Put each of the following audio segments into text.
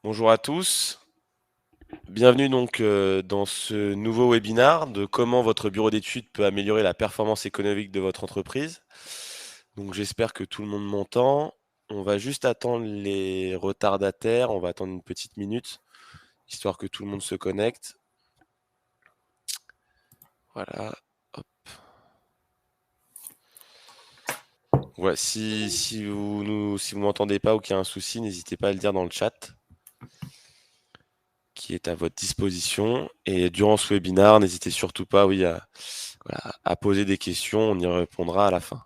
Bonjour à tous, bienvenue donc dans ce nouveau webinaire de comment votre bureau d'études peut améliorer la performance économique de votre entreprise. Donc j'espère que tout le monde m'entend. On va juste attendre les retardataires, on va attendre une petite minute, histoire que tout le monde se connecte. Voilà. Hop. Ouais, si vous m'entendez pas ou qu'il y a un souci, n'hésitez pas à le dire dans le chat, qui est à votre disposition. Et durant ce webinaire, n'hésitez surtout pas, oui, à poser des questions, on y répondra à la fin.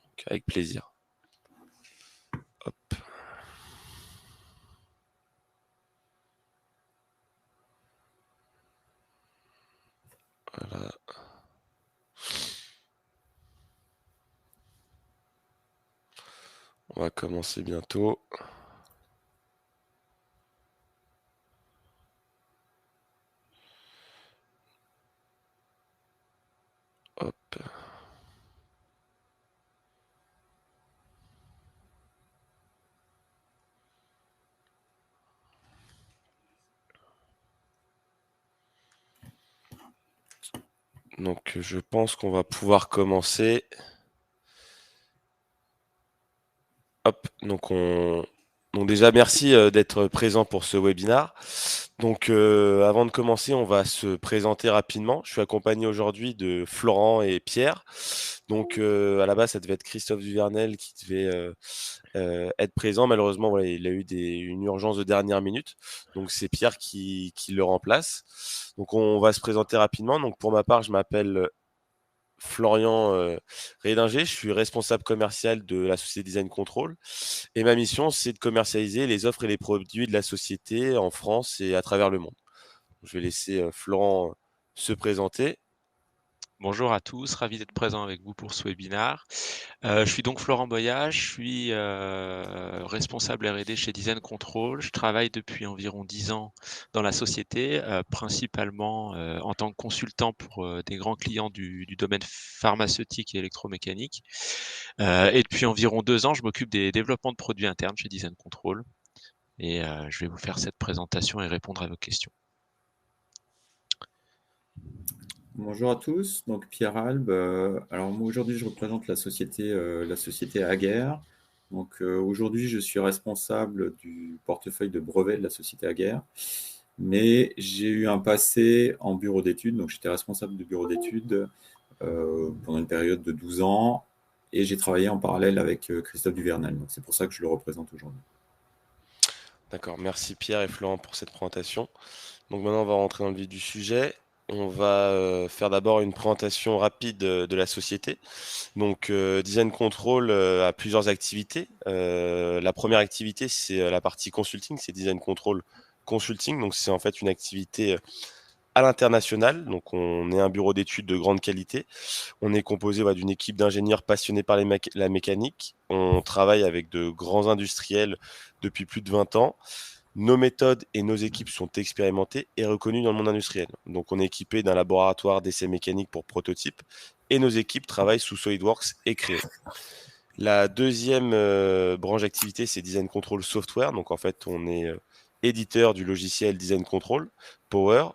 Donc, avec plaisir. Hop. Voilà. On va commencer bientôt. Hop. Donc je pense qu'on va pouvoir commencer. Hop, donc déjà merci d'être présent pour ce webinaire. Donc avant de commencer, on va se présenter rapidement. Je suis accompagné aujourd'hui de Florent et Pierre. Donc à la base, ça devait être Christophe Duvernel qui devait être présent. Malheureusement, voilà, il a eu une urgence de dernière minute. Donc c'est Pierre qui le remplace. Donc on va se présenter rapidement. Donc pour ma part, je m'appelle Florian Rédinger, je suis responsable commercial de la société Design Control et ma mission c'est de commercialiser les offres et les produits de la société en France et à travers le monde. Je vais laisser Florent se présenter. Bonjour à tous, ravi d'être présent avec vous pour ce webinaire. Je suis donc Florent Boyat, je suis responsable R&D chez Design Control. Je travaille depuis environ 10 ans dans la société, principalement en tant que consultant pour des grands clients du domaine pharmaceutique et électromécanique. Et depuis environ 2 ans, je m'occupe des développements de produits internes chez Design Control. Et je vais vous faire cette présentation et répondre à vos questions. Bonjour à tous, donc Pierre Albe. Alors moi aujourd'hui je représente la société Aguerre. Donc aujourd'hui je suis responsable du portefeuille de brevets de la société Aguerre. Mais j'ai eu un passé en bureau d'études, donc j'étais responsable de bureau d'études pendant une période de 12 ans et j'ai travaillé en parallèle avec Christophe Duvernel. Donc c'est pour ça que je le représente aujourd'hui. D'accord, merci Pierre et Florent pour cette présentation. Donc maintenant on va rentrer dans le vif du sujet. On va faire d'abord une présentation rapide de la société. Donc Design Control a plusieurs activités. La première activité c'est la partie consulting, c'est Design Control Consulting. Donc c'est en fait une activité à l'international. Donc on est un bureau d'études de grande qualité. On est composé d'une équipe d'ingénieurs passionnés par la mécanique. On travaille avec de grands industriels depuis plus de 20 ans. Nos méthodes et nos équipes sont expérimentées et reconnues dans le monde industriel. Donc on est équipé d'un laboratoire d'essais mécaniques pour prototypes et nos équipes travaillent sous SolidWorks et Creo. La deuxième branche d'activité, c'est Design Control Software. Donc en fait, on est éditeur du logiciel Design Control Power.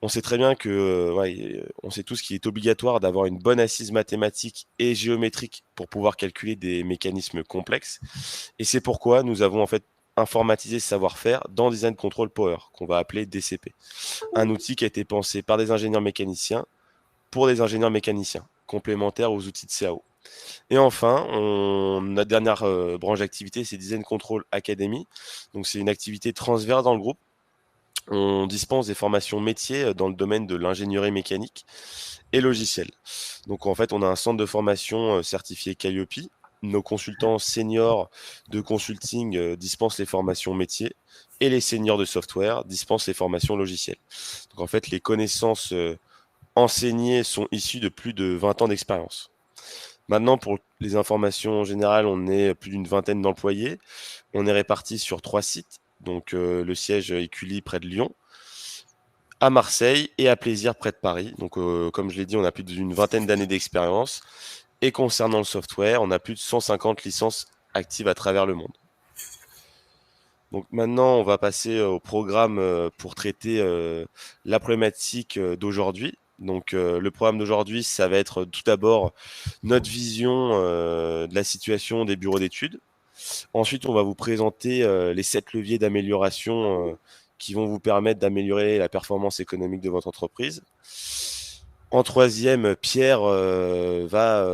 On sait très bien que, on sait tous qu'il est obligatoire d'avoir une bonne assise mathématique et géométrique pour pouvoir calculer des mécanismes complexes. Et c'est pourquoi nous avons en fait informatisé ce savoir-faire dans Design Control Power, qu'on va appeler DCP. Un outil qui a été pensé par des ingénieurs mécaniciens pour des ingénieurs mécaniciens, complémentaires aux outils de CAO. Et enfin, notre dernière branche d'activité, c'est Design Control Academy. Donc c'est une activité transverse dans le groupe. On dispense des formations métiers dans le domaine de l'ingénierie mécanique et logicielle. Donc en fait, on a un centre de formation certifié Calliope. Nos consultants seniors de consulting dispensent les formations métiers et les seniors de software dispensent les formations logicielles. Donc en fait, les connaissances enseignées sont issues de plus de 20 ans d'expérience. Maintenant, pour les informations générales, on est plus d'une vingtaine d'employés. On est répartis sur 3 sites. Donc le siège Écully près de Lyon, à Marseille et à Plaisir près de Paris. Donc comme je l'ai dit, on a plus d'une vingtaine d'années d'expérience. Et concernant le software, on a plus de 150 licences actives à travers le monde. Donc maintenant, on va passer au programme pour traiter la problématique d'aujourd'hui. Donc le programme d'aujourd'hui, ça va être tout d'abord notre vision de la situation des bureaux d'études. Ensuite, on va vous présenter les 7 leviers d'amélioration qui vont vous permettre d'améliorer la performance économique de votre entreprise. En troisième, Pierre va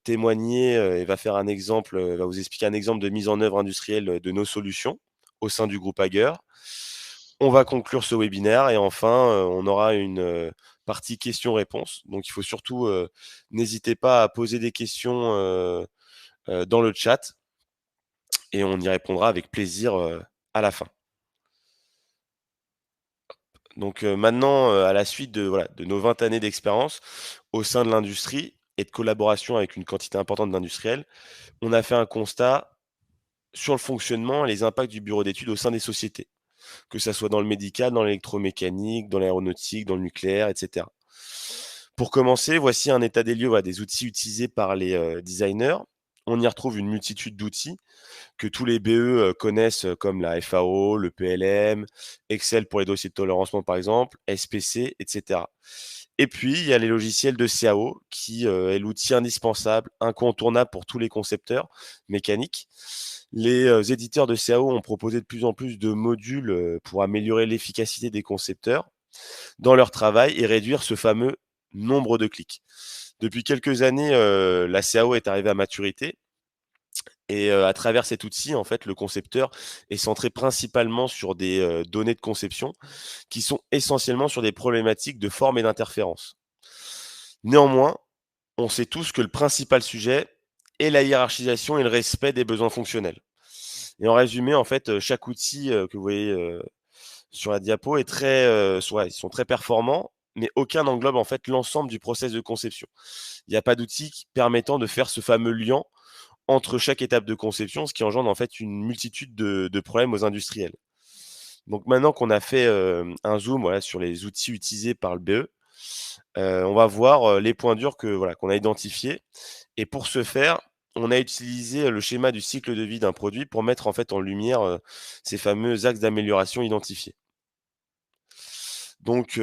témoigner et va faire un exemple, va vous expliquer un exemple de mise en œuvre industrielle de nos solutions au sein du groupe Hager. On va conclure ce webinaire et enfin, on aura une partie questions-réponses. Donc, il faut surtout, n'hésitez pas à poser des questions dans le chat et on y répondra avec plaisir à la fin. Donc maintenant, à la suite de nos 20 années d'expérience au sein de l'industrie et de collaboration avec une quantité importante d'industriels, on a fait un constat sur le fonctionnement et les impacts du bureau d'études au sein des sociétés, que ça soit dans le médical, dans l'électromécanique, dans l'aéronautique, dans le nucléaire, etc. Pour commencer, voici un état des lieux des outils utilisés par les designers. On y retrouve une multitude d'outils que tous les BE connaissent comme la FAO, le PLM, Excel pour les dossiers de tolérancement par exemple, SPC, etc. Et puis, il y a les logiciels de CAO qui est l'outil indispensable, incontournable pour tous les concepteurs mécaniques. Les éditeurs de CAO ont proposé de plus en plus de modules pour améliorer l'efficacité des concepteurs dans leur travail et réduire ce fameux nombre de clics. Depuis quelques années, la CAO est arrivée à maturité et à travers cet outil, en fait, le concepteur est centré principalement sur des données de conception qui sont essentiellement sur des problématiques de forme et d'interférence. Néanmoins, on sait tous que le principal sujet est la hiérarchisation et le respect des besoins fonctionnels. Et en résumé, en fait, chaque outil que vous voyez sur la diapo est ils sont très performants, mais aucun n'englobe en fait l'ensemble du process de conception. Il n'y a pas d'outil permettant de faire ce fameux lien entre chaque étape de conception, ce qui engendre en fait une multitude de problèmes aux industriels. Donc maintenant qu'on a fait un zoom sur les outils utilisés par le BE, on va voir les points durs qu'on a identifiés. Et pour ce faire, on a utilisé le schéma du cycle de vie d'un produit pour mettre en fait en lumière ces fameux axes d'amélioration identifiés. Donc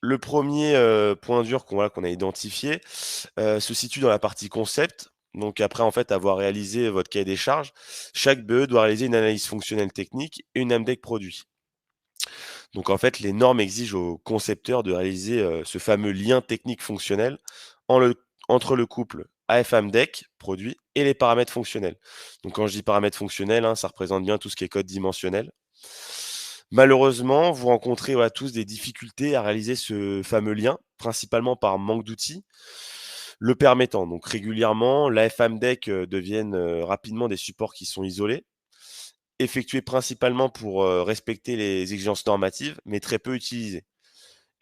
le premier point dur qu'on a identifié se situe dans la partie concept. Donc après en fait avoir réalisé votre cahier des charges, chaque BE doit réaliser une analyse fonctionnelle technique et une AMDEC produit. Donc en fait, les normes exigent aux concepteurs de réaliser ce fameux lien technique fonctionnel entre le couple AF-AMDEC, produit, et les paramètres fonctionnels. Donc quand je dis paramètres fonctionnels, ça représente bien tout ce qui est code dimensionnel. Malheureusement, vous rencontrez tous des difficultés à réaliser ce fameux lien, principalement par manque d'outils le permettant. Donc régulièrement, l'AF-AMDEC deviennent rapidement des supports qui sont isolés, effectués principalement pour respecter les exigences normatives, mais très peu utilisés.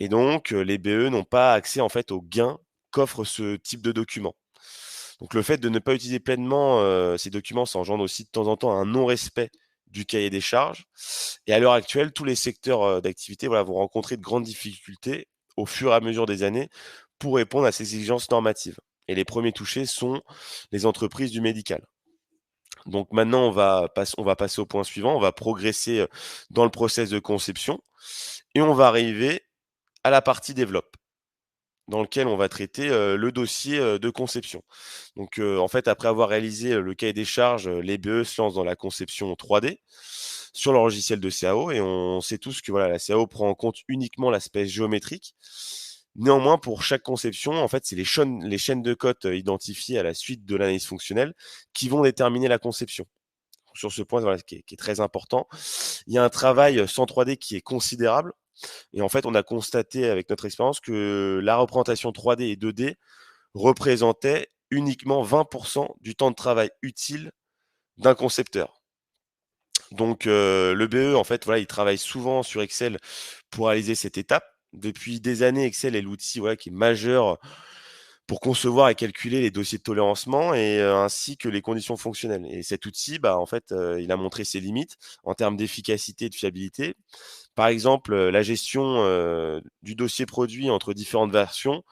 Et donc, les BE n'ont pas accès en fait aux gains qu'offre ce type de document. Donc le fait de ne pas utiliser pleinement ces documents, ça engendre aussi de temps en temps un non-respect du cahier des charges. Et à l'heure actuelle, tous les secteurs d'activité vont rencontrer de grandes difficultés au fur et à mesure des années pour répondre à ces exigences normatives. Et les premiers touchés sont les entreprises du médical. Donc maintenant, on va passer au point suivant. On va progresser dans le process de conception et on va arriver à la partie développe, dans lequel on va traiter le dossier de conception. Donc en fait, après avoir réalisé le cahier des charges, les BE se lancent dans la conception 3D sur leur logiciel de CAO et on sait tous que la CAO prend en compte uniquement l'aspect géométrique. Néanmoins, pour chaque conception, en fait, c'est les chaînes de code identifiées à la suite de l'analyse fonctionnelle qui vont déterminer la conception. Sur ce point, qui est très important. Il y a un travail sans 3D qui est considérable. Et en fait, on a constaté avec notre expérience que la représentation 3D et 2D représentaient uniquement 20% du temps de travail utile d'un concepteur. Donc le BE, en fait, il travaille souvent sur Excel pour réaliser cette étape. Depuis des années, Excel est l'outil qui est majeur pour concevoir et calculer les dossiers de tolérancement et ainsi que les conditions fonctionnelles. Et cet outil, en fait, il a montré ses limites en termes d'efficacité et de fiabilité. Par exemple, la gestion du dossier produit entre différentes versions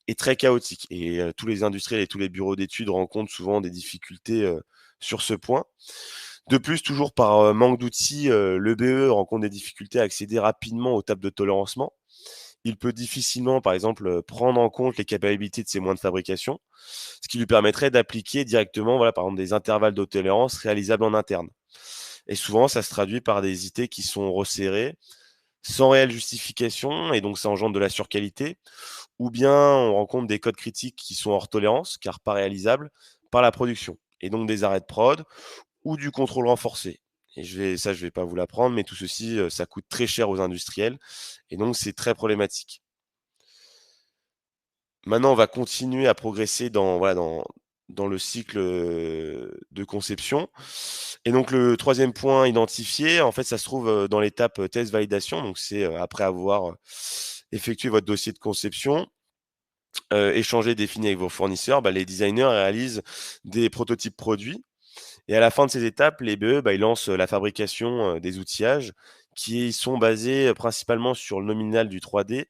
est très chaotique et tous les industriels et tous les bureaux d'études rencontrent souvent des difficultés sur ce point. De plus, toujours par manque d'outils, le BE rencontre des difficultés à accéder rapidement aux tables de tolérancement. Il peut difficilement, par exemple, prendre en compte les capacités de ses moyens de fabrication, ce qui lui permettrait d'appliquer directement, voilà, par exemple, des intervalles de tolérance réalisables en interne. Et souvent, ça se traduit par des IT qui sont resserrées, sans réelle justification, et donc ça engendre de la surqualité, ou bien on rencontre des codes critiques qui sont hors tolérance, car pas réalisables par la production, et donc des arrêts de prod ou du contrôle renforcé. Et je vais pas vous l'apprendre, mais tout ceci, ça coûte très cher aux industriels, et donc c'est très problématique. Maintenant, on va continuer à progresser dans le cycle, de conception, et donc le troisième point identifié, en fait, ça se trouve, dans l'étape, test validation. Donc c'est, après avoir, effectué votre dossier de conception, échangé, défini avec vos fournisseurs, bah, les designers réalisent des prototypes produits, et à la fin de ces étapes, les BE, bah, ils lancent, la fabrication, des outillages qui sont basés, principalement sur le nominal du 3D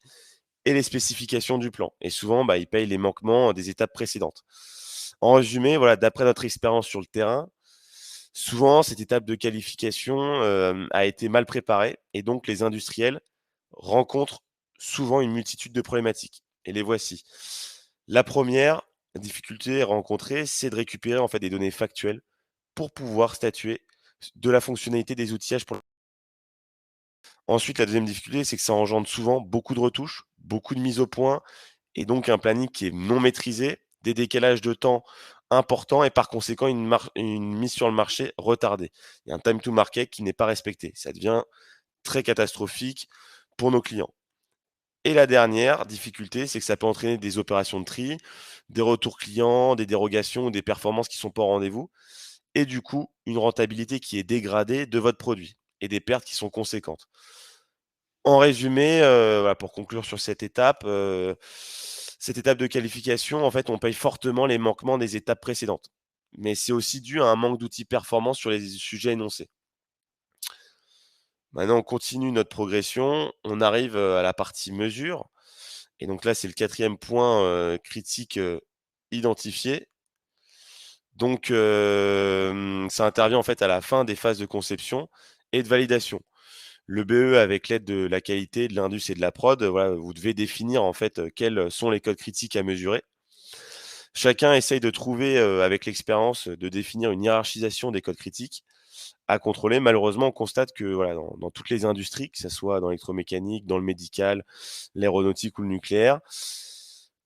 et les spécifications du plan, et souvent, bah, ils payent les manquements des étapes précédentes. En résumé, voilà, d'après notre expérience sur le terrain, souvent cette étape de qualification, a été mal préparée, et donc les industriels rencontrent souvent une multitude de problématiques, et les voici. La première difficulté rencontrée, c'est de récupérer, en fait, des données factuelles pour pouvoir statuer de la fonctionnalité des outillages pour. Ensuite, la deuxième difficulté, c'est que ça engendre souvent beaucoup de retouches, beaucoup de mises au point, et donc un planning qui est non maîtrisé, des décalages de temps importants, et par conséquent une mise sur le marché retardée. Il y a un time to market qui n'est pas respecté. Ça devient très catastrophique pour nos clients. Et la dernière difficulté, c'est que ça peut entraîner des opérations de tri, des retours clients, des dérogations ou des performances qui ne sont pas au rendez-vous, et du coup, une rentabilité qui est dégradée de votre produit et des pertes qui sont conséquentes. En résumé, voilà, pour conclure sur cette étape de qualification, en fait, on paye fortement les manquements des étapes précédentes. Mais c'est aussi dû à un manque d'outils performants sur les sujets énoncés. Maintenant, on continue notre progression. On arrive, à la partie mesure, et donc là, c'est le quatrième point, critique, identifié. Donc, ça intervient, en fait, à la fin des phases de conception et de validation. Le BE, avec l'aide de la qualité, de l'indus et de la prod, voilà, vous devez définir, en fait, quels sont les codes critiques à mesurer. Chacun essaye de trouver, avec l'expérience, de définir une hiérarchisation des codes critiques à contrôler. Malheureusement, on constate que, voilà, dans toutes les industries, que ça soit dans l'électromécanique, dans le médical, l'aéronautique ou le nucléaire,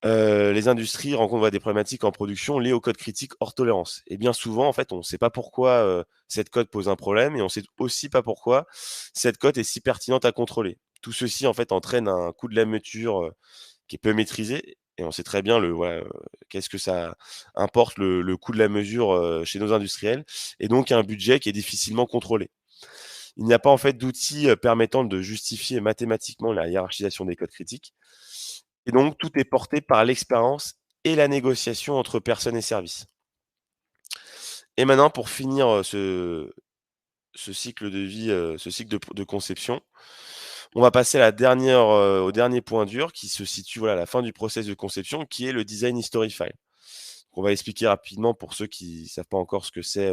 les industries rencontrent, voilà, des problématiques en production liées aux codes critiques hors tolérance, et bien souvent, en fait, on ne sait pas pourquoi, cette cote pose un problème, et on ne sait aussi pas pourquoi cette cote est si pertinente à contrôler. Tout ceci, en fait, entraîne un coût de la mesure, qui est peu maîtrisé, et on sait très bien qu'est-ce que ça importe, le coût de la mesure, chez nos industriels, et donc un budget qui est difficilement contrôlé. Il n'y a pas, en fait, d'outils, permettant de justifier mathématiquement la hiérarchisation des codes critiques, et donc tout est porté par l'expérience et la négociation entre personnes et services. Et maintenant, pour finir, ce cycle de vie, ce cycle de conception, on va passer à au dernier point dur qui se situe, voilà, à la fin du process de conception, qui est le design history file. On va expliquer rapidement pour ceux qui savent pas encore ce que c'est,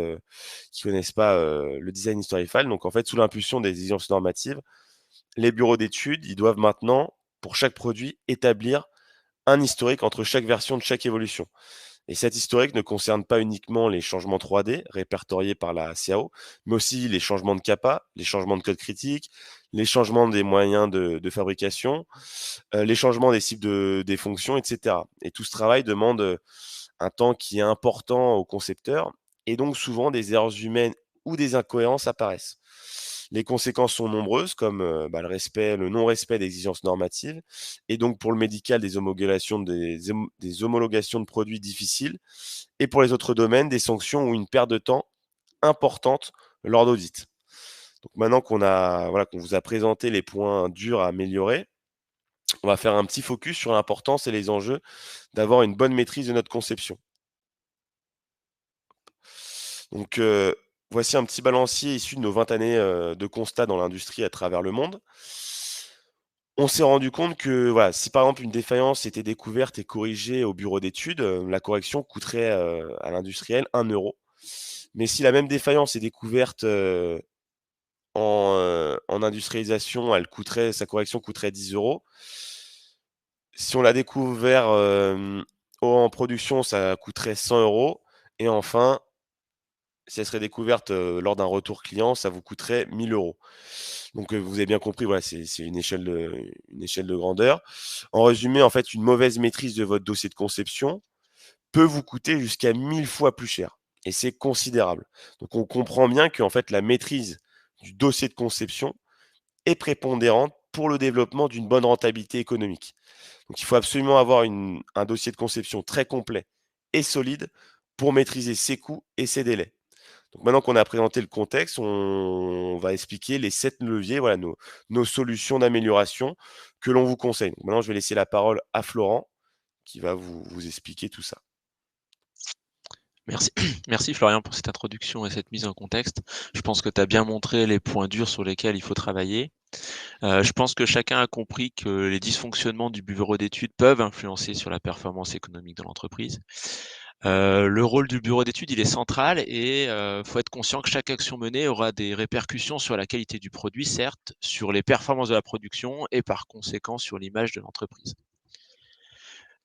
qui connaissent pas, le design history file. Donc en fait, sous l'impulsion des exigences normatives, les bureaux d'études, ils doivent maintenant, pour chaque produit, établir un historique entre chaque version de chaque évolution. Et cet historique ne concerne pas uniquement les changements 3D répertoriés par la CAO, mais aussi les changements de CAPA, les changements de code critique, les changements des moyens de fabrication, les changements des cibles des fonctions, etc. Et tout ce travail demande, un temps qui est important aux concepteurs, et donc souvent des erreurs humaines ou des incohérences apparaissent. Les conséquences sont nombreuses, comme, le non-respect d'exigences normatives, et donc pour le médical, des homologations de produits difficiles, et pour les autres domaines, des sanctions ou une perte de temps importante lors d'audits. Donc maintenant qu'on vous a présenté les points durs à améliorer, on va faire un petit focus sur l'importance et les enjeux d'avoir une bonne maîtrise de notre conception. Donc, voici un petit balancier issu de nos 20 années, de constats dans l'industrie à travers le monde. On s'est rendu compte que, voilà, si par exemple une défaillance était découverte et corrigée au bureau d'études, la correction coûterait, à l'industriel 1 €. Mais si la même défaillance est découverte en industrialisation, sa correction coûterait 10 euros. Si on l'a découvert en production, ça coûterait 100 euros. Et enfin, si elle serait découverte lors d'un retour client, ça vous coûterait 1000 euros. Donc vous avez bien compris, voilà, c'est une échelle de grandeur. En résumé, en fait, une mauvaise maîtrise de votre dossier de conception peut vous coûter jusqu'à 1000 fois plus cher. Et c'est considérable. Donc on comprend bien qu'en fait, la maîtrise du dossier de conception est prépondérante pour le développement d'une bonne rentabilité économique. Donc il faut absolument avoir un dossier de conception très complet et solide pour maîtriser ses coûts et ses délais. Donc maintenant qu'on a présenté le contexte, on va expliquer les 7 leviers, voilà nos solutions d'amélioration que l'on vous conseille. Donc maintenant, je vais laisser la parole à Florent qui va vous expliquer tout ça. Merci, merci Florian pour cette introduction et cette mise en contexte. Je pense que tu as bien montré les points durs sur lesquels il faut travailler. Je pense que chacun a compris que les dysfonctionnements du bureau d'études peuvent influencer sur la performance économique de l'entreprise. Le rôle du bureau d'études, il est central et faut être conscient que chaque action menée aura des répercussions sur la qualité du produit, certes, sur les performances de la production et par conséquent sur l'image de l'entreprise.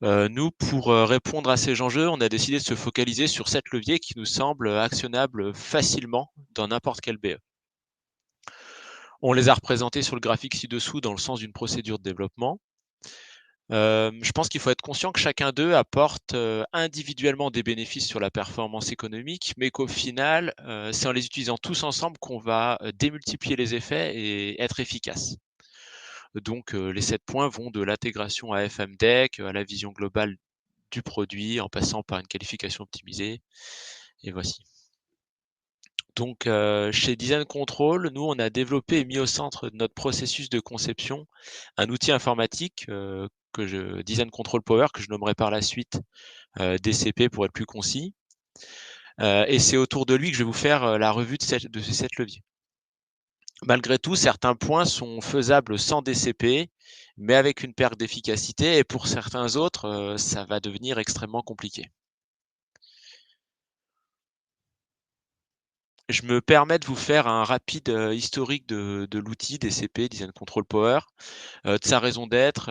Nous, pour répondre à ces enjeux, on a décidé de se focaliser sur 7 leviers qui nous semblent actionnables facilement dans n'importe quel BE. On les a représentés sur le graphique ci-dessous dans le sens d'une procédure de développement. Je pense qu'il faut être conscient que chacun d'eux apporte individuellement des bénéfices sur la performance économique, mais qu'au final, c'est en les utilisant tous ensemble qu'on va démultiplier les effets et être efficace. Donc, les 7 points vont de l'intégration à FMDEC, à la vision globale du produit, en passant par une qualification optimisée. Et voici. Donc, chez Design Control, nous, on a développé et mis au centre de notre processus de conception un outil informatique Design Control Power, que je nommerai par la suite DCP pour être plus concis. Et c'est autour de lui que je vais vous faire la revue de ces 7 leviers. Malgré tout, certains points sont faisables sans DCP, mais avec une perte d'efficacité, et pour certains autres, ça va devenir extrêmement compliqué. Je me permets de vous faire un rapide historique de l'outil DCP, Design Control Power, de sa raison d'être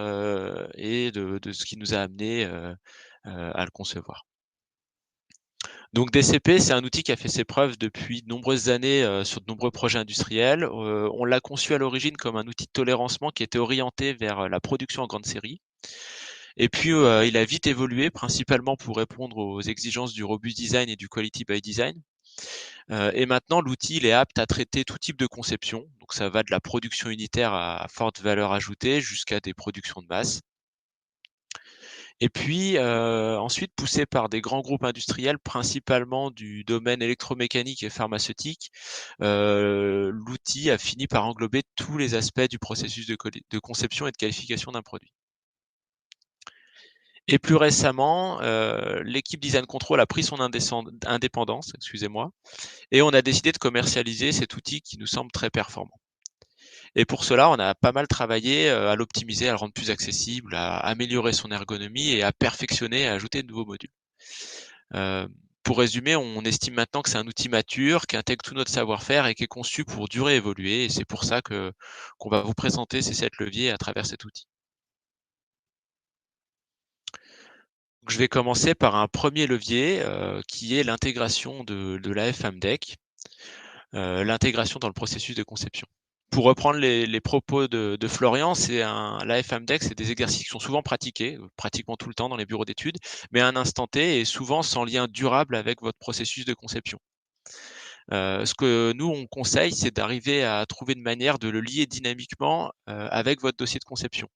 et de ce qui nous a amené à le concevoir. Donc DCP, c'est un outil qui a fait ses preuves depuis de nombreuses années sur de nombreux projets industriels. On l'a conçu à l'origine comme un outil de tolérancement qui était orienté vers la production en grande série. Et puis, il a vite évolué, principalement pour répondre aux exigences du robust design et du quality by design. Et maintenant, l'outil il est apte à traiter tout type de conception. Donc ça va de la production unitaire à forte valeur ajoutée jusqu'à des productions de masse. Et puis ensuite, poussé par des grands groupes industriels, principalement du domaine électromécanique et pharmaceutique, l'outil a fini par englober tous les aspects du processus de conception et de qualification d'un produit. Et plus récemment, l'équipe Design Control a pris son indépendance, excusez-moi, et on a décidé de commercialiser cet outil qui nous semble très performant. Et pour cela, on a pas mal travaillé à l'optimiser, à le rendre plus accessible, à améliorer son ergonomie et à perfectionner, à ajouter de nouveaux modules. Pour résumer, on estime maintenant que c'est un outil mature, qui intègre tout notre savoir-faire et qui est conçu pour durer et évoluer. Et c'est pour ça qu'on va vous présenter ces 7 leviers à travers cet outil. Donc, je vais commencer par un premier levier qui est l'intégration de la FMDEC, l'intégration dans le processus de conception. Pour reprendre les propos de Florian, la FMDEC, c'est des exercices qui sont souvent pratiqués, pratiquement tout le temps dans les bureaux d'études, mais à un instant T et souvent sans lien durable avec votre processus de conception. Ce que nous, on conseille, c'est d'arriver à trouver une manière de le lier dynamiquement avec votre dossier de conception.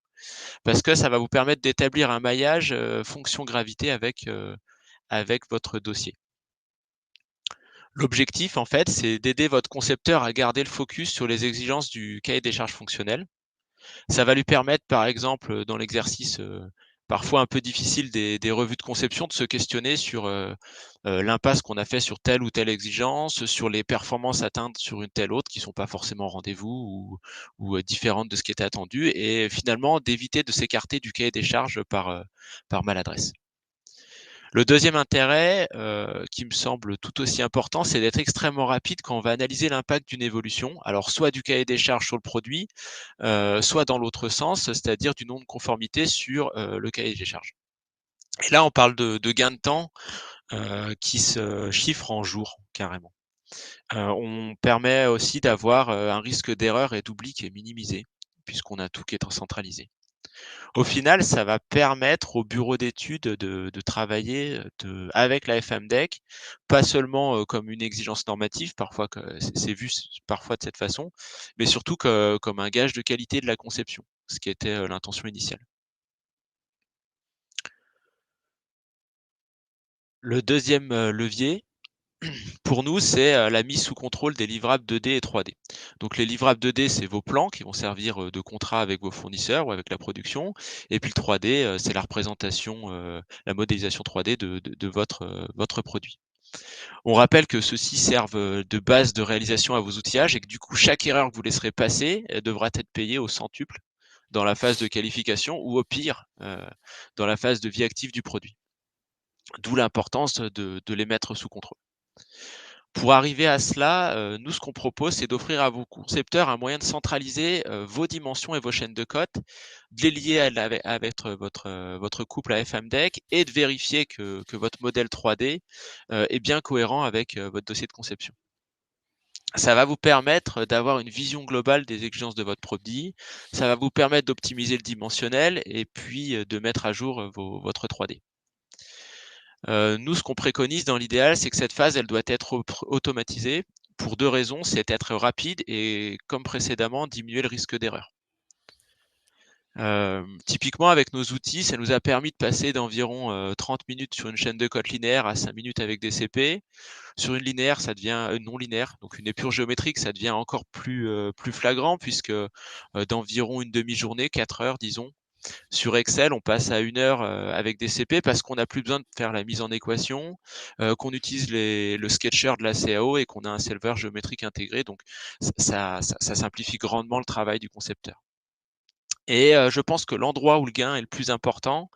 Parce que ça va vous permettre d'établir un maillage fonction gravité avec votre dossier. L'objectif, en fait, c'est d'aider votre concepteur à garder le focus sur les exigences du cahier des charges fonctionnelles. Ça va lui permettre, par exemple, dans l'exercice parfois un peu difficile des revues de conception, de se questionner sur l'impasse qu'on a fait sur telle ou telle exigence, sur les performances atteintes sur une telle autre qui ne sont pas forcément au rendez-vous ou différentes de ce qui était attendu, et finalement d'éviter de s'écarter du cahier des charges par maladresse. Le deuxième intérêt, qui me semble tout aussi important, c'est d'être extrêmement rapide quand on va analyser l'impact d'une évolution. Alors soit du cahier des charges sur le produit, soit dans l'autre sens, c'est-à-dire du non-conformité sur le cahier des charges. Et là, on parle de gains de temps qui se chiffrent en jours, carrément. On permet aussi d'avoir un risque d'erreur et d'oubli qui est minimisé, puisqu'on a tout qui est centralisé. Au final, ça va permettre au bureau d'études de travailler avec la FMDEC, pas seulement comme une exigence normative, parfois c'est vu parfois de cette façon, mais surtout comme un gage de qualité de la conception, ce qui était l'intention initiale. Le deuxième levier, pour nous, c'est la mise sous contrôle des livrables 2D et 3D. Donc les livrables 2D, c'est vos plans qui vont servir de contrat avec vos fournisseurs ou avec la production. Et puis le 3D, c'est la représentation, la modélisation 3D de votre produit. On rappelle que ceux-ci servent de base de réalisation à vos outillages et que du coup, chaque erreur que vous laisserez passer devra être payée au centuple dans la phase de qualification ou au pire, dans la phase de vie active du produit. D'où l'importance de les mettre sous contrôle. Pour arriver à cela, nous, ce qu'on propose, c'est d'offrir à vos concepteurs un moyen de centraliser vos dimensions et vos chaînes de cotes, de les lier avec votre couple à FMDEC et de vérifier que votre modèle 3D est bien cohérent avec votre dossier de conception. Ça va vous permettre d'avoir une vision globale des exigences de votre produit, ça va vous permettre d'optimiser le dimensionnel et puis de mettre à jour votre 3D. Nous, ce qu'on préconise dans l'idéal, c'est que cette phase, elle doit être automatisée pour 2 raisons, c'est être rapide et comme précédemment, diminuer le risque d'erreur. Typiquement avec nos outils, ça nous a permis de passer d'environ 30 minutes sur une chaîne de cote linéaire à 5 minutes avec DCP. Sur une linéaire, ça devient non linéaire, donc une épure géométrique, ça devient encore plus flagrant puisque d'environ une demi-journée, 4 heures disons, sur Excel, on passe à 1 heure avec des CP parce qu'on n'a plus besoin de faire la mise en équation, qu'on utilise le sketcher de la CAO et qu'on a un solver géométrique intégré. Donc ça simplifie grandement le travail du concepteur. Et je pense que l'endroit où le gain est le plus important,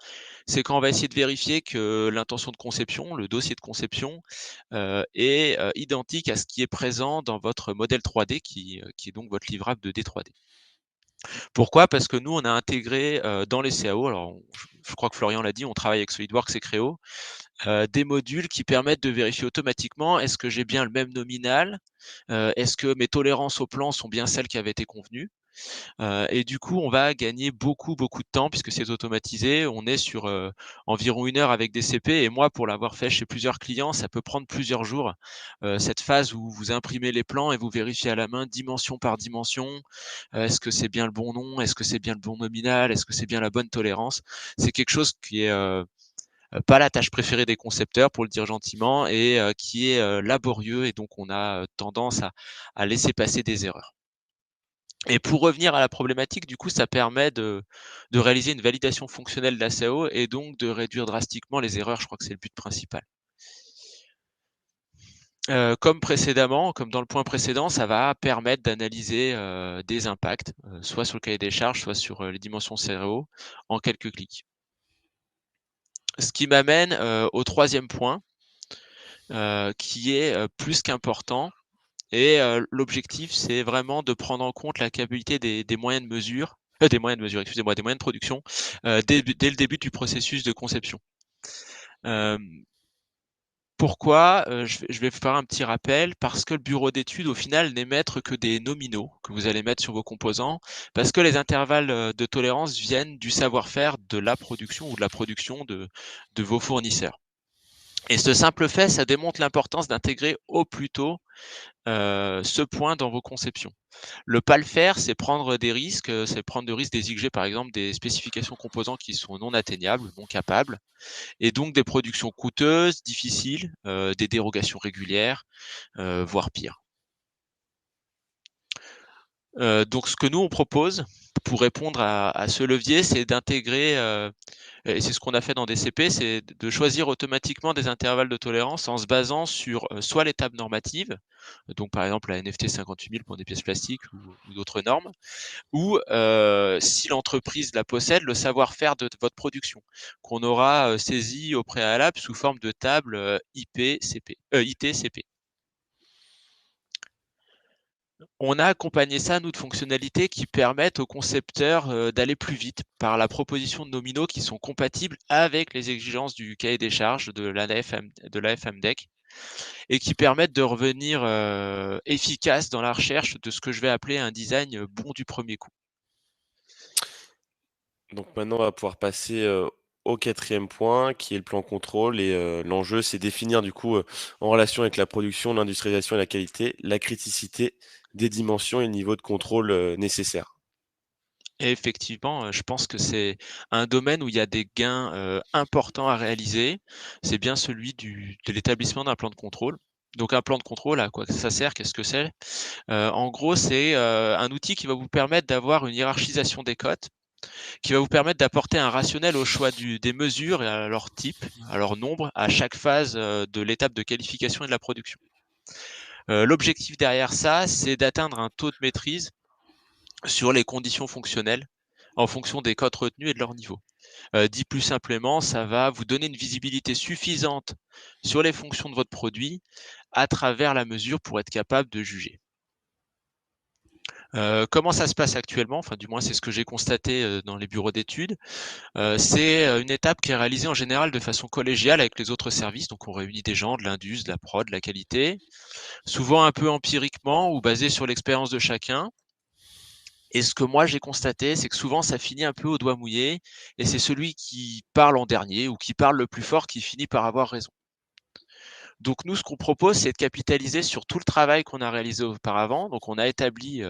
c'est quand on va essayer de vérifier que l'intention de conception, le dossier de conception, est identique à ce qui est présent dans votre modèle 3D qui est donc votre livrable de D3D. Pourquoi? Parce que nous, on a intégré dans les CAO, alors je crois que Florian l'a dit, on travaille avec SolidWorks et Creo, des modules qui permettent de vérifier automatiquement est-ce que j'ai bien le même nominal, est-ce que mes tolérances au plan sont bien celles qui avaient été convenues. Et du coup, on va gagner beaucoup de temps puisque c'est automatisé. On est sur environ 1 heure avec des CP et moi, pour l'avoir fait chez plusieurs clients, ça peut prendre plusieurs jours. Cette phase où vous imprimez les plans et vous vérifiez à la main dimension par dimension, est-ce que c'est bien le bon nom, est-ce que c'est bien le bon nominal, est-ce que c'est bien la bonne tolérance. C'est quelque chose qui est pas la tâche préférée des concepteurs, pour le dire gentiment, et qui est laborieux et donc on a tendance à laisser passer des erreurs. Et pour revenir à la problématique, du coup, ça permet de réaliser une validation fonctionnelle de la CAO et donc de réduire drastiquement les erreurs. Je crois que c'est le but principal. Comme précédemment, comme dans le point précédent, ça va permettre d'analyser des impacts, soit sur le cahier des charges, soit sur les dimensions CAO, en quelques clics. Ce qui m'amène au troisième point, qui est plus qu'important. Et l'objectif, c'est vraiment de prendre en compte la capacité des moyens de mesure, des moyens de production, dès le début du processus de conception. Pourquoi? Je vais faire un petit rappel, parce que le bureau d'études, au final, n'est maître que des nominaux que vous allez mettre sur vos composants, parce que les intervalles de tolérance viennent du savoir-faire de la production ou de la production de vos fournisseurs. Et ce simple fait, ça démontre l'importance d'intégrer au plus tôt ce point dans vos conceptions. Le pas le faire, c'est prendre des risques, c'est prendre de risques d'exiger par exemple des spécifications composants qui sont non atteignables, non capables, et donc des productions coûteuses, difficiles, des dérogations régulières, voire pire. Donc ce que nous on propose pour répondre à ce levier, c'est d'intégrer et c'est ce qu'on a fait dans DCP, c'est de choisir automatiquement des intervalles de tolérance en se basant sur soit les tables normatives, donc par exemple la NFT 58000 pour des pièces plastiques ou d'autres normes, ou si l'entreprise la possède, le savoir-faire de votre production, qu'on aura saisi au préalable sous forme de table IT-CP. On a accompagné ça, nous, de fonctionnalités qui permettent aux concepteurs d'aller plus vite par la proposition de nominaux qui sont compatibles avec les exigences du cahier des charges de l'AFMDEC et qui permettent de revenir efficaces dans la recherche de ce que je vais appeler un design bon du premier coup. Donc maintenant, on va pouvoir passer au quatrième point, qui est le plan contrôle. Et l'enjeu, c'est définir du coup, en relation avec la production, l'industrialisation et la qualité, la criticité des dimensions et le niveau de contrôle nécessaire. Et effectivement, je pense que c'est un domaine où il y a des gains importants à réaliser. C'est bien celui de l'établissement d'un plan de contrôle. Donc un plan de contrôle, à quoi ça sert? Qu'est-ce que c'est? En gros, c'est un outil qui va vous permettre d'avoir une hiérarchisation des cotes, qui va vous permettre d'apporter un rationnel au choix des mesures et à leur type, à leur nombre, à chaque phase de l'étape de qualification et de la production. L'objectif derrière ça, c'est d'atteindre un taux de maîtrise sur les conditions fonctionnelles en fonction des cotes retenues et de leur niveau. Dit plus simplement, ça va vous donner une visibilité suffisante sur les fonctions de votre produit à travers la mesure pour être capable de juger. Comment ça se passe actuellement? Enfin, du moins, c'est ce que j'ai constaté dans les bureaux d'études. C'est une étape qui est réalisée en général de façon collégiale avec les autres services. Donc, on réunit des gens de l'indus, de la prod, de la qualité, souvent un peu empiriquement ou basé sur l'expérience de chacun. Et ce que moi j'ai constaté, c'est que souvent ça finit un peu au doigt mouillé, et c'est celui qui parle en dernier ou qui parle le plus fort qui finit par avoir raison. Donc nous, ce qu'on propose, c'est de capitaliser sur tout le travail qu'on a réalisé auparavant. Donc on a établi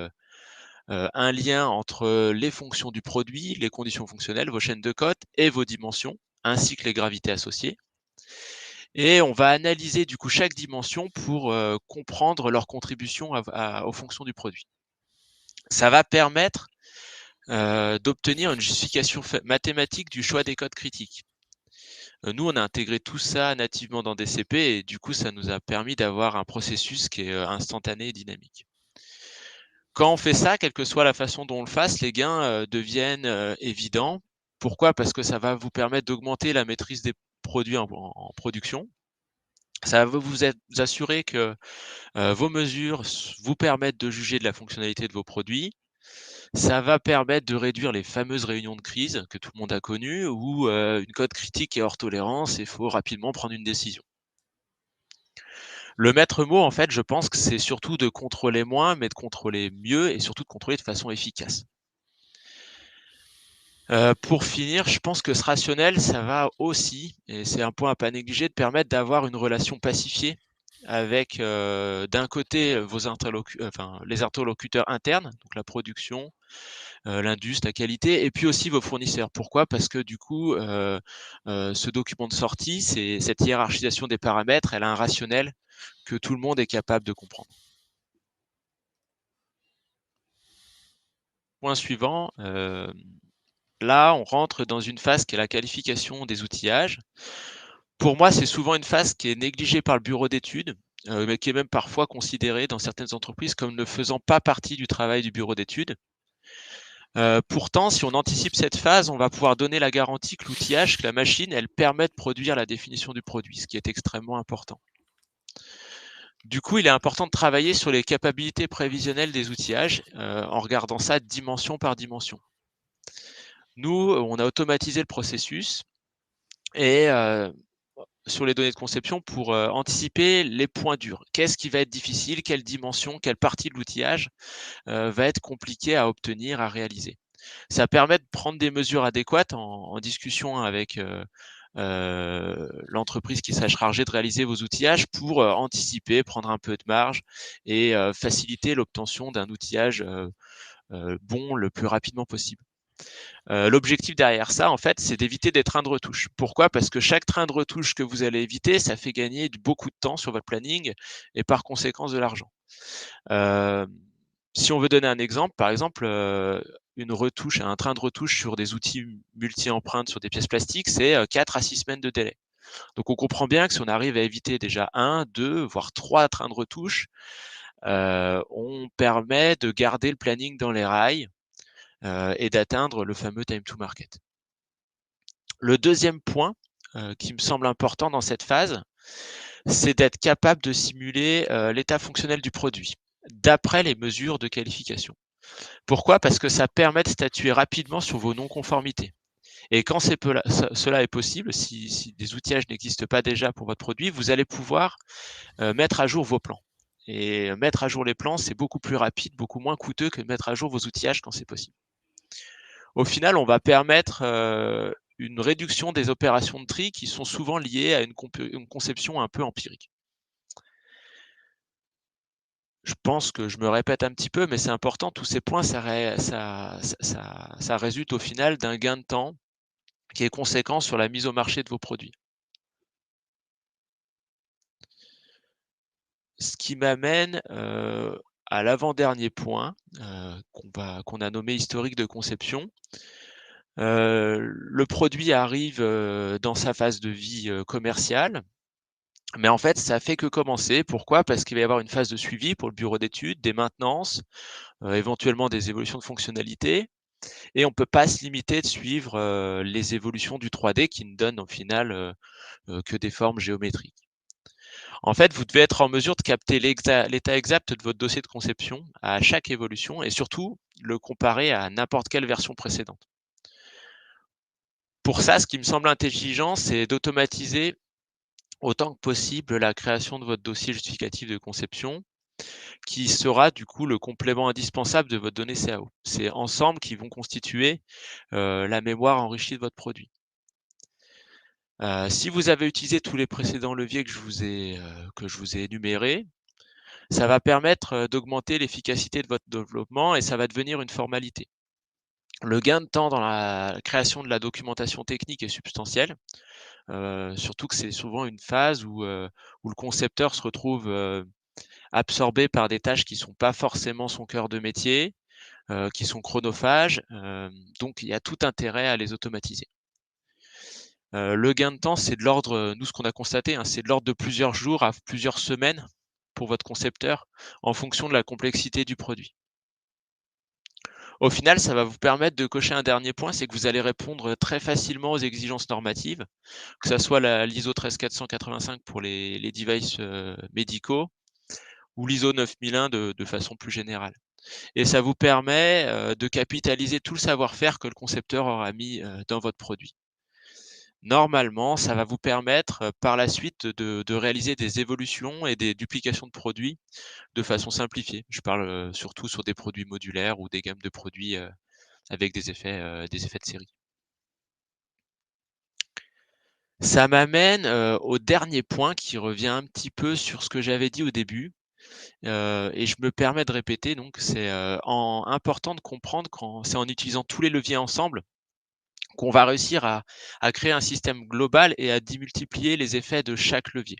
un lien entre les fonctions du produit, les conditions fonctionnelles, vos chaînes de cotes et vos dimensions, ainsi que les gravités associées. Et on va analyser du coup chaque dimension pour comprendre leur contribution aux fonctions du produit. Ça va permettre d'obtenir une justification mathématique du choix des codes critiques. Nous, on a intégré tout ça nativement dans DCP et du coup, ça nous a permis d'avoir un processus qui est instantané et dynamique. Quand on fait ça, quelle que soit la façon dont on le fasse, les gains deviennent évidents. Pourquoi? Parce que ça va vous permettre d'augmenter la maîtrise des produits en production. Ça va vous assurer que vos mesures vous permettent de juger de la fonctionnalité de vos produits. Ça va permettre de réduire les fameuses réunions de crise que tout le monde a connues, où une cote critique est hors tolérance et il faut rapidement prendre une décision. Le maître mot, en fait, je pense que c'est surtout de contrôler moins, mais de contrôler mieux et surtout de contrôler de façon efficace. Pour finir, je pense que ce rationnel, ça va aussi, et c'est un point à pas négliger, de permettre d'avoir une relation pacifiée avec d'un côté les interlocuteurs internes, donc la production, l'indus, la qualité, et puis aussi vos fournisseurs. Pourquoi? Parce que du coup, ce document de sortie, c'est cette hiérarchisation des paramètres, elle a un rationnel que tout le monde est capable de comprendre. Point suivant, là, on rentre dans une phase qui est la qualification des outillages. Pour moi, c'est souvent une phase qui est négligée par le bureau d'études, mais qui est même parfois considérée dans certaines entreprises comme ne faisant pas partie du travail du bureau d'études. Pourtant, si on anticipe cette phase, on va pouvoir donner la garantie que l'outillage, que la machine, elle permet de produire la définition du produit, ce qui est extrêmement important. Du coup, il est important de travailler sur les capacités prévisionnelles des outillages en regardant ça dimension par dimension. Nous, on a automatisé le processus et sur les données de conception pour anticiper les points durs. Qu'est-ce qui va être difficile? Quelle dimension? Quelle partie de l'outillage va être compliquée à obtenir, à réaliser? Ça permet de prendre des mesures adéquates en discussion avec l'entreprise qui sera chargée de réaliser vos outillages pour anticiper, prendre un peu de marge et faciliter l'obtention d'un outillage bon le plus rapidement possible. L'objectif derrière ça, en fait, c'est d'éviter des trains de retouche. Pourquoi? Parce que chaque train de retouche que vous allez éviter, ça fait gagner beaucoup de temps sur votre planning et par conséquence de l'argent. Si on veut donner un exemple, par exemple, retouche, un train de retouche sur des outils multi-empreintes sur des pièces plastiques, c'est 4 à 6 semaines de délai. Donc on comprend bien que si on arrive à éviter déjà 1, 2, voire 3 trains de retouche, on permet de garder le planning dans les rails et d'atteindre le fameux time to market. Le deuxième point qui me semble important dans cette phase, c'est d'être capable de simuler l'état fonctionnel du produit d'après les mesures de qualification. Pourquoi? Parce que ça permet de statuer rapidement sur vos non-conformités. Et quand cela est possible, si des outillages n'existent pas déjà pour votre produit, vous allez pouvoir mettre à jour vos plans. Et mettre à jour les plans, c'est beaucoup plus rapide, beaucoup moins coûteux que de mettre à jour vos outillages quand c'est possible. Au final, on va permettre une réduction des opérations de tri qui sont souvent liées à une conception un peu empirique. Je pense que je me répète un petit peu, mais c'est important. Tous ces points, ça résulte au final d'un gain de temps qui est conséquent sur la mise au marché de vos produits. Ce qui m'amène à l'avant-dernier point qu'on a nommé historique de conception. Le produit arrive dans sa phase de vie commerciale, mais en fait, ça fait que commencer. Pourquoi? Parce qu'il va y avoir une phase de suivi pour le bureau d'études, des maintenances, éventuellement des évolutions de fonctionnalités. Et on ne peut pas se limiter de suivre les évolutions du 3D qui ne donnent au final que des formes géométriques. En fait, vous devez être en mesure de capter l'état exact de votre dossier de conception à chaque évolution et surtout le comparer à n'importe quelle version précédente. Pour ça, ce qui me semble intelligent, c'est d'automatiser autant que possible la création de votre dossier justificatif de conception, qui sera du coup le complément indispensable de votre donnée CAO. C'est ensemble qui vont constituer la mémoire enrichie de votre produit. Si vous avez utilisé tous les précédents leviers que je vous ai énumérés, ça va permettre d'augmenter l'efficacité de votre développement et ça va devenir une formalité. Le gain de temps dans la création de la documentation technique est substantiel, surtout que c'est souvent une phase où le concepteur se retrouve absorbé par des tâches qui ne sont pas forcément son cœur de métier, qui sont chronophages, donc il y a tout intérêt à les automatiser. Le gain de temps, c'est de l'ordre, nous ce qu'on a constaté, c'est de l'ordre de plusieurs jours à plusieurs semaines pour votre concepteur, en fonction de la complexité du produit. Au final, ça va vous permettre de cocher un dernier point, c'est que vous allez répondre très facilement aux exigences normatives, que ça soit l'ISO 13485 pour les devices médicaux ou l'ISO 9001 de façon plus générale. Et ça vous permet de capitaliser tout le savoir-faire que le concepteur aura mis dans votre produit. Normalement, ça va vous permettre par la suite de réaliser des évolutions et des duplications de produits de façon simplifiée. Je parle surtout sur des produits modulaires ou des gammes de produits avec des effets de série. Ça m'amène au dernier point qui revient un petit peu sur ce que j'avais dit au début. Et je me permets de répéter, donc c'est important de comprendre quand c'est en utilisant tous les leviers ensemble qu'on va réussir à créer un système global et à démultiplier les effets de chaque levier.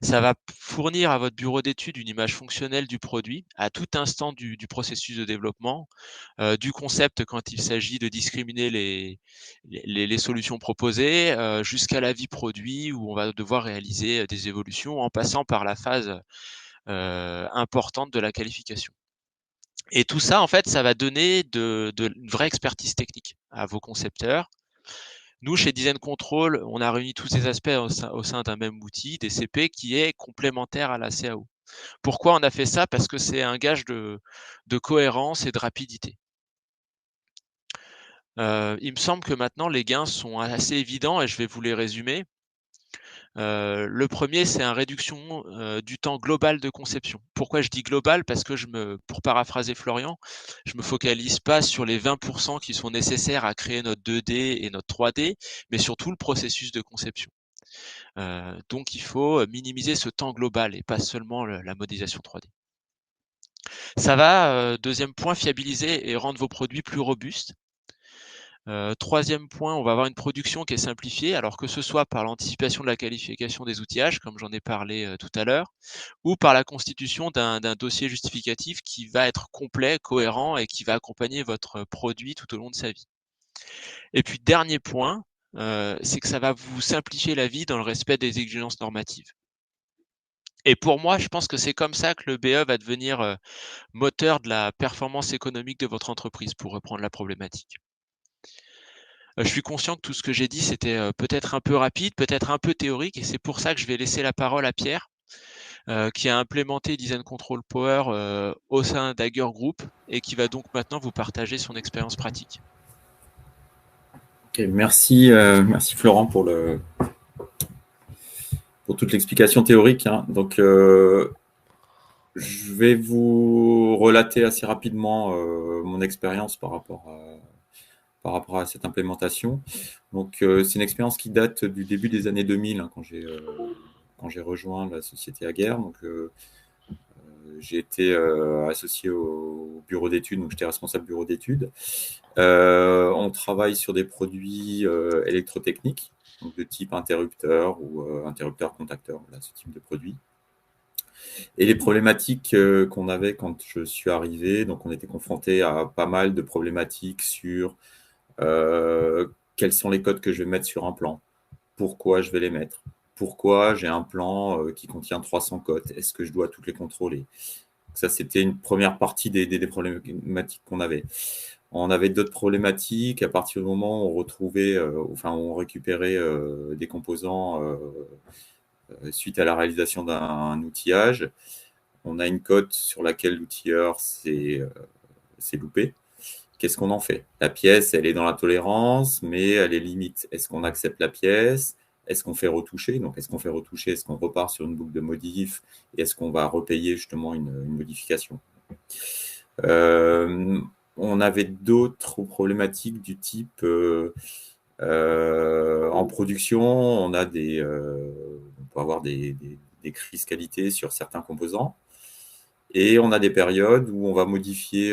Ça va fournir à votre bureau d'études une image fonctionnelle du produit à tout instant du processus de développement, du concept quand il s'agit de discriminer les solutions proposées, jusqu'à la vie produit où on va devoir réaliser des évolutions en passant par la phase importante de la qualification. Et tout ça, en fait, ça va donner une vraie expertise technique à vos concepteurs. Nous, chez Design Control, on a réuni tous ces aspects au sein d'un même outil, DCP, qui est complémentaire à la CAO. Pourquoi on a fait ça? Parce que c'est un gage de cohérence et de rapidité. Il me semble que maintenant, les gains sont assez évidents et je vais vous les résumer. Le premier, c'est une réduction du temps global de conception. Pourquoi je dis global? Parce que pour paraphraser Florian, je me focalise pas sur les 20% qui sont nécessaires à créer notre 2D et notre 3D, mais surtout le processus de conception. Donc il faut minimiser ce temps global et pas seulement la modélisation 3D. Ça va, deuxième point, fiabiliser et rendre vos produits plus robustes. Troisième point, on va avoir une production qui est simplifiée, alors que ce soit par l'anticipation de la qualification des outillages, comme j'en ai parlé tout à l'heure, ou par la constitution d'un dossier justificatif qui va être complet, cohérent et qui va accompagner votre produit tout au long de sa vie. Et puis dernier point, c'est que ça va vous simplifier la vie dans le respect des exigences normatives. Et pour moi, je pense que c'est comme ça que le BE va devenir moteur de la performance économique de votre entreprise, pour reprendre la problématique. Je suis conscient que tout ce que j'ai dit, c'était peut-être un peu rapide, peut-être un peu théorique, et c'est pour ça que je vais laisser la parole à Pierre, qui a implémenté Design Control Power au sein d'Agger Group et qui va donc maintenant vous partager son expérience pratique. Okay, merci Florent pour toute l'explication théorique. Hein. Donc, je vais vous relater assez rapidement mon expérience par rapport à cette implémentation. Donc, c'est une expérience qui date du début des années 2000, hein, quand j'ai rejoint la société Agger. Donc, j'ai été associé au bureau d'études, donc j'étais responsable bureau d'études. On travaille sur des produits électrotechniques, donc de type interrupteur ou interrupteur-contacteur, voilà, ce type de produit. Et les problématiques qu'on avait quand je suis arrivé, donc on était confronté à pas mal de problématiques sur quels sont les codes que je vais mettre sur un plan, pourquoi je vais les mettre, pourquoi j'ai un plan qui contient 300 codes, est-ce que je dois toutes les contrôler. Ça, c'était une première partie des problématiques qu'on avait. On avait d'autres problématiques à partir du moment où on retrouvait, on récupérait des composants suite à la réalisation d'un outillage. On a une cote sur laquelle l'outilleur s'est loupé. Qu'est-ce qu'on en fait? La pièce, elle est dans la tolérance, mais elle est limite. Est-ce qu'on accepte la pièce? Est-ce qu'on fait retoucher? Donc, est-ce qu'on fait retoucher? Est-ce qu'on repart sur une boucle de modif? Et est-ce qu'on va repayer justement une modification? On avait d'autres problématiques du type en production, on peut avoir des crises qualité sur certains composants. Et on a des périodes où on va modifier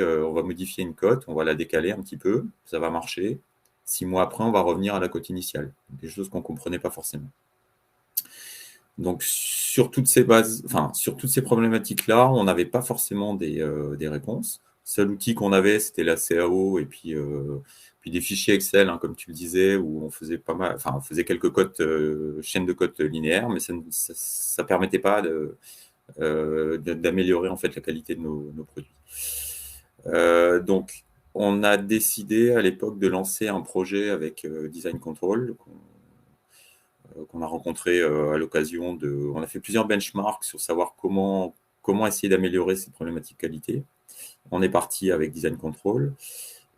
une cote, on va la décaler un petit peu, ça va marcher. 6 mois après, on va revenir à la cote initiale. Des choses qu'on ne comprenait pas forcément. Donc, sur toutes ces problématiques-là, on n'avait pas forcément des réponses. Le seul outil qu'on avait, c'était la CAO et puis des fichiers Excel, hein, comme tu le disais, où on faisait on faisait quelques cotes, chaînes de cotes linéaires, mais ça ne permettait pas d'améliorer en fait la qualité de nos produits. Donc, on a décidé à l'époque de lancer un projet avec Design Control qu'on a rencontré à l'occasion on a fait plusieurs benchmarks sur savoir comment essayer d'améliorer ces problématiques qualité. On est parti avec Design Control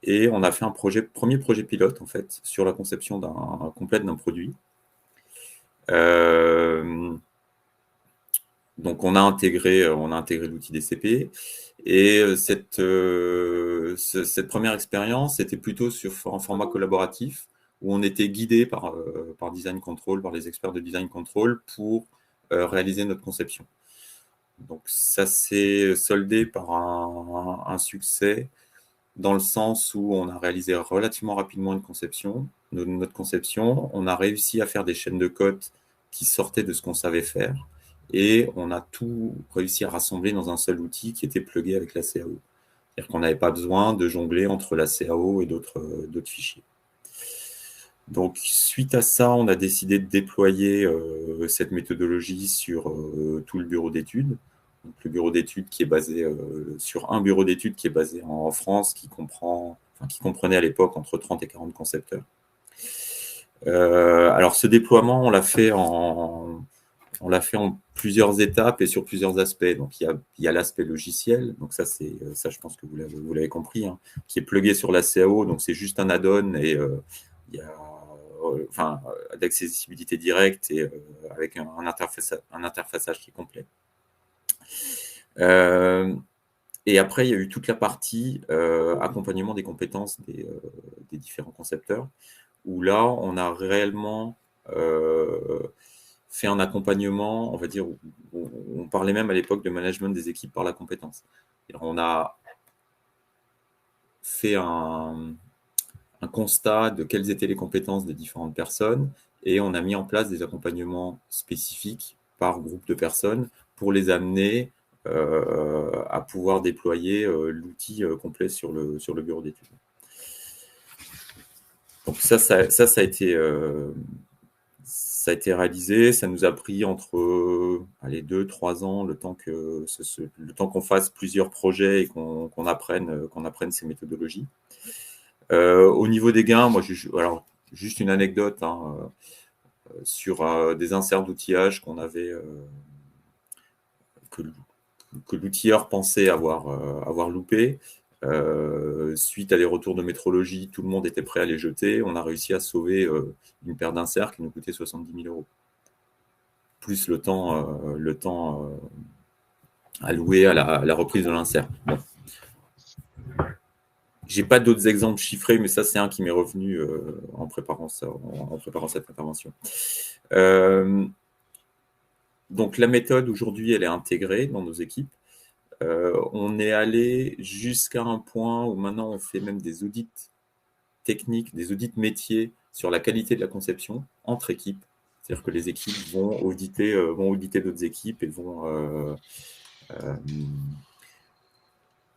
et on a fait un premier projet pilote en fait sur la conception complète d'un produit. Donc on a intégré l'outil DCP et cette première expérience était plutôt sur un format collaboratif où on était guidé par Design Control, par les experts de Design Control pour réaliser notre conception. Donc ça s'est soldé par un succès dans le sens où on a réalisé relativement rapidement notre conception. On a réussi à faire des chaînes de cotes qui sortaient de ce qu'on savait faire et on a tout réussi à rassembler dans un seul outil qui était plugué avec la CAO. C'est-à-dire qu'on n'avait pas besoin de jongler entre la CAO et d'autres fichiers. Donc, suite à ça, on a décidé de déployer cette méthodologie sur tout le bureau d'études. Donc, le bureau d'études qui est basé sur un bureau d'études qui est basé en France, qui comprenait à l'époque entre 30 et 40 concepteurs. Alors, ce déploiement, on l'a fait en plusieurs étapes et sur plusieurs aspects. Donc, il y a l'aspect logiciel. Donc, ça, je pense que vous l'avez compris, hein, qui est plugué sur la CAO. Donc, c'est juste un add-on et il y a d'accessibilité directe et avec un interfaçage qui est complet. Et après, il y a eu toute la partie accompagnement des compétences des différents concepteurs, où là, on a réellement fait un accompagnement, on va dire, on parlait même à l'époque de management des équipes par la compétence. Et on a fait un un constat de quelles étaient les compétences des différentes personnes et on a mis en place des accompagnements spécifiques par groupe de personnes pour les amener à pouvoir déployer l'outil complet sur le bureau d'études. Donc ça a été réalisé, ça nous a pris entre 2-3 ans, le temps qu'on fasse plusieurs projets et qu'on apprenne ces méthodologies. Au niveau des gains, moi, alors, juste une anecdote sur des inserts d'outillage qu'on avait, que l'outilleur pensait avoir loupé. Suite à des retours de métrologie, tout le monde était prêt à les jeter. On a réussi à sauver une paire d'inserts qui nous coûtait 70 000 €. Plus le temps alloué à la reprise de l'insert. Bon. J'ai pas d'autres exemples chiffrés, mais ça, c'est un qui m'est revenu en préparant cette intervention. Donc, la méthode, aujourd'hui, elle est intégrée dans nos équipes. On est allé jusqu'à un point où maintenant, on fait même des audits techniques, des audits métiers sur la qualité de la conception entre équipes. C'est-à-dire que les équipes vont auditer d'autres équipes et vont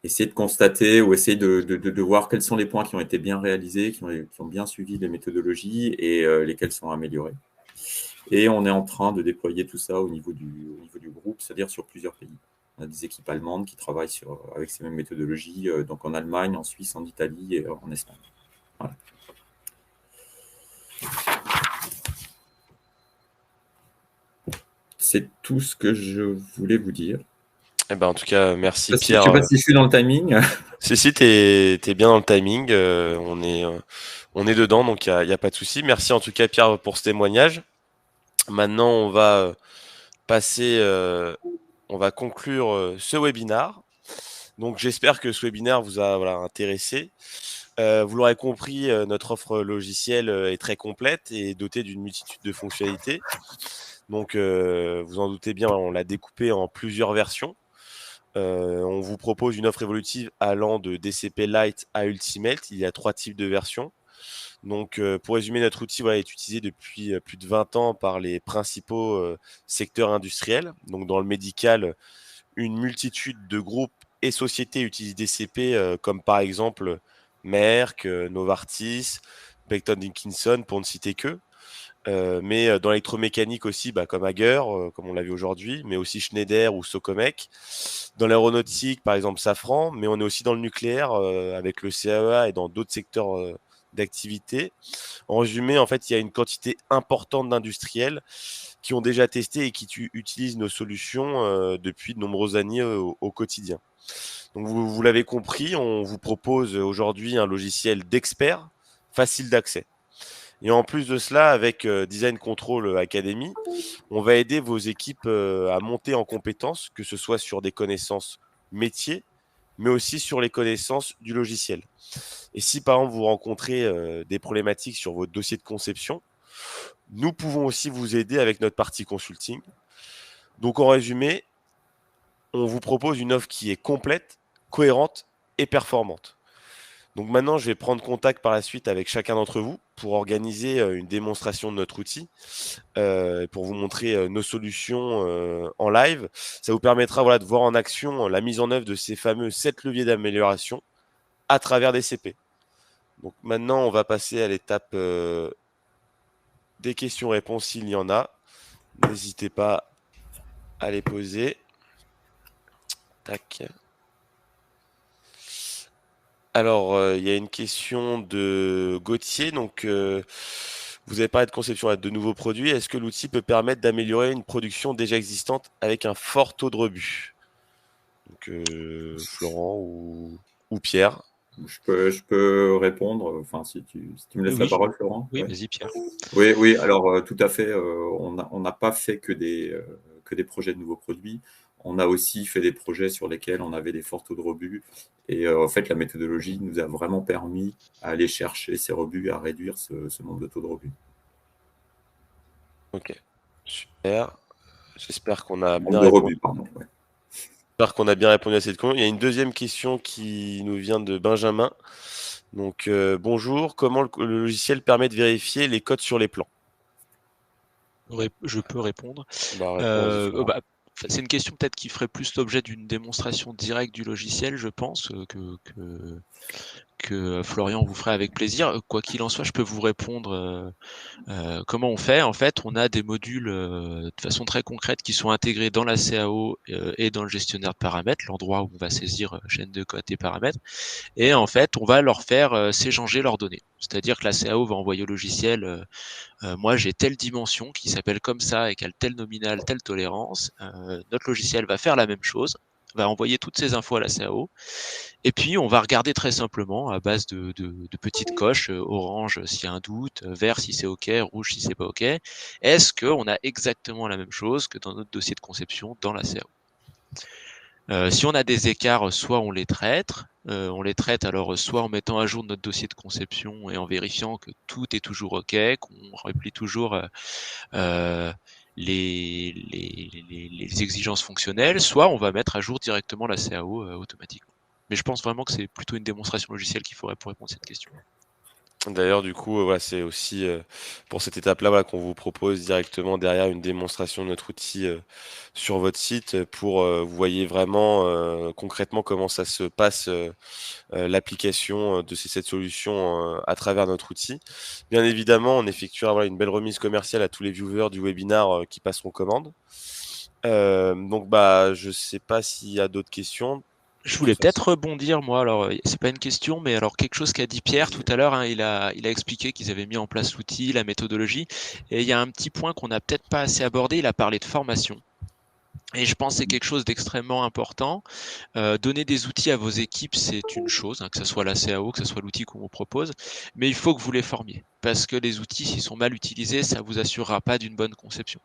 essayer de constater ou essayer de voir quels sont les points qui ont été bien réalisés, qui ont bien suivi les méthodologies et lesquels sont améliorés. Et on est en train de déployer tout ça au niveau du groupe, c'est-à-dire sur plusieurs pays. On a des équipes allemandes qui travaillent avec ces mêmes méthodologies, donc en Allemagne, en Suisse, en Italie et en Espagne. Voilà. C'est tout ce que je voulais vous dire. Eh ben, en tout cas, merci Pierre. Je ne sais pas si je suis dans le timing. Si, t'es bien dans le timing. On est dedans, donc il n'y a pas de souci. Merci en tout cas Pierre pour ce témoignage. Maintenant, on va on va conclure ce webinaire. Donc j'espère que ce webinaire vous a intéressé. Vous l'aurez compris, notre offre logicielle est très complète et dotée d'une multitude de fonctionnalités. Donc vous en doutez bien, on l'a découpée en plusieurs versions. On vous propose une offre évolutive allant de DCP Lite à Ultimate. Il y a 3 types de versions. Donc, pour résumer, notre outil est utilisé depuis plus de 20 ans par les principaux secteurs industriels. Donc, dans le médical, une multitude de groupes et sociétés utilisent DCP, comme par exemple Merck, Novartis, Becton Dickinson, pour ne citer que. Mais dans l'électromécanique aussi, comme Hager, comme on l'a vu aujourd'hui, mais aussi Schneider ou Socomec. Dans l'aéronautique, par exemple Safran, mais on est aussi dans le nucléaire avec le CAEA et dans d'autres secteurs d'activité. En résumé, en fait, il y a une quantité importante d'industriels qui ont déjà testé et qui utilisent nos solutions depuis de nombreuses années au quotidien. Donc vous l'avez compris, on vous propose aujourd'hui un logiciel d'expert, facile d'accès. Et en plus de cela, avec Design Control Academy, on va aider vos équipes à monter en compétences, que ce soit sur des connaissances métiers, mais aussi sur les connaissances du logiciel. Et si par exemple vous rencontrez des problématiques sur votre dossier de conception, nous pouvons aussi vous aider avec notre partie consulting. Donc en résumé, on vous propose une offre qui est complète, cohérente et performante. Donc maintenant, je vais prendre contact par la suite avec chacun d'entre vous pour organiser une démonstration de notre outil, pour vous montrer nos solutions en live. Ça vous permettra de voir en action la mise en œuvre de ces fameux 7 leviers d'amélioration à travers des CP. Donc maintenant, on va passer à l'étape des questions-réponses s'il y en a. N'hésitez pas à les poser. Tac. Alors, il y a une question de Gauthier. Donc, vous avez parlé de conception de nouveaux produits. Est-ce que l'outil peut permettre d'améliorer une production déjà existante avec un fort taux de rebut? Donc, Florent ou Pierre? Je peux répondre, enfin, si tu me laisses la parole, Florent. Oui, vas-y, Pierre. Oui, alors tout à fait. On n'a pas fait que des projets de nouveaux produits. On a aussi fait des projets sur lesquels on avait des forts taux de rebut. Et en fait, la méthodologie nous a vraiment permis à aller chercher ces rebuts, à réduire ce nombre de taux de rebut. Ok, super. J'espère qu'on a bien J'espère qu'on a bien répondu à cette question. Il y a une deuxième question qui nous vient de Benjamin. Donc, bonjour, comment le logiciel permet de vérifier les codes sur les plans? Je peux répondre. Réponse, Bah, c'est une question peut-être qui ferait plus l'objet d'une démonstration directe du logiciel, je pense, que Florian vous ferait avec plaisir. Quoi qu'il en soit, je peux vous répondre. Comment on fait? En fait, on a des modules de façon très concrète qui sont intégrés dans la CAO et dans le gestionnaire de paramètres, l'endroit où on va saisir chaîne de code et paramètres. Et en fait, on va leur faire s'échanger leurs données. C'est-à-dire que la CAO va envoyer au logiciel moi j'ai telle dimension qui s'appelle comme ça et qui a tel nominal, telle tolérance. Notre logiciel va faire la même chose, va envoyer toutes ces infos à la CAO, et puis on va regarder très simplement à base de petites coches, orange s'il y a un doute, vert si c'est OK, rouge si c'est pas OK. Est-ce qu'on a exactement la même chose que dans notre dossier de conception dans la CAO? Si on a des écarts, soit on les traite alors soit en mettant à jour notre dossier de conception et en vérifiant que tout est toujours OK, qu'on remplit toujours les exigences fonctionnelles, soit on va mettre à jour directement la CAO automatiquement. Mais je pense vraiment que c'est plutôt une démonstration logicielle qu'il faudrait pour répondre à cette question. D'ailleurs, du coup, voilà, c'est aussi pour cette étape-là, voilà, qu'on vous propose directement derrière une démonstration de notre outil sur votre site pour vous voyez vraiment concrètement comment ça se passe l'application de cette solution à travers notre outil. Bien évidemment, on effectuera voilà, une belle remise commerciale à tous les viewers du webinar qui passeront commande. Donc, je sais pas s'il y a d'autres questions. Je voulais peut-être rebondir, moi, alors c'est pas une question, mais alors quelque chose qu'a dit Pierre tout à l'heure, hein, il a expliqué qu'ils avaient mis en place l'outil, la méthodologie, et il y a un petit point qu'on n'a peut-être pas assez abordé, il a parlé de formation. Et je pense que c'est quelque chose d'extrêmement important. Donner des outils à vos équipes, c'est une chose, hein, que ce soit la CAO, que ce soit l'outil qu'on vous propose, mais il faut que vous les formiez. Parce que les outils, s'ils sont mal utilisés, ça vous assurera pas d'une bonne conception.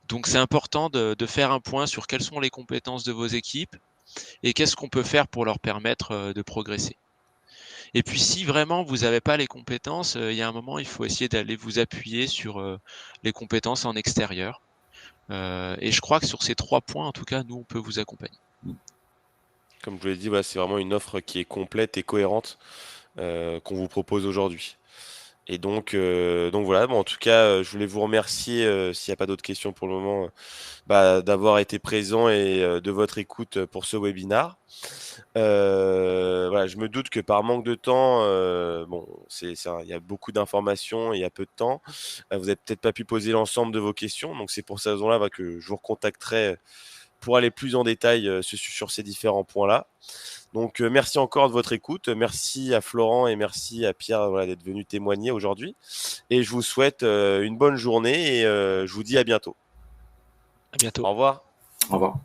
Donc c'est important de faire un point sur quelles sont les compétences de vos équipes et qu'est-ce qu'on peut faire pour leur permettre de progresser. Et puis si vraiment vous n'avez pas les compétences, il y a un moment, il faut essayer d'aller vous appuyer sur les compétences en extérieur. Et je crois que sur ces 3 points, en tout cas, nous, on peut vous accompagner. Comme je vous l'ai dit, voilà, c'est vraiment une offre qui est complète et cohérente qu'on vous propose aujourd'hui. Et donc voilà, en tout cas, je voulais vous remercier, s'il n'y a pas d'autres questions pour le moment, d'avoir été présent et de votre écoute pour ce webinar. Voilà, je me doute que par manque de temps, il y a beaucoup d'informations et il y a peu de temps. Vous n'avez peut-être pas pu poser l'ensemble de vos questions, donc c'est pour cette raison-là que je vous recontacterai pour aller plus en détail sur ces différents points-là. Donc, merci encore de votre écoute. Merci à Florent et merci à Pierre d'être venus témoigner aujourd'hui. Et je vous souhaite une bonne journée et je vous dis à bientôt. À bientôt. Au revoir. Au revoir.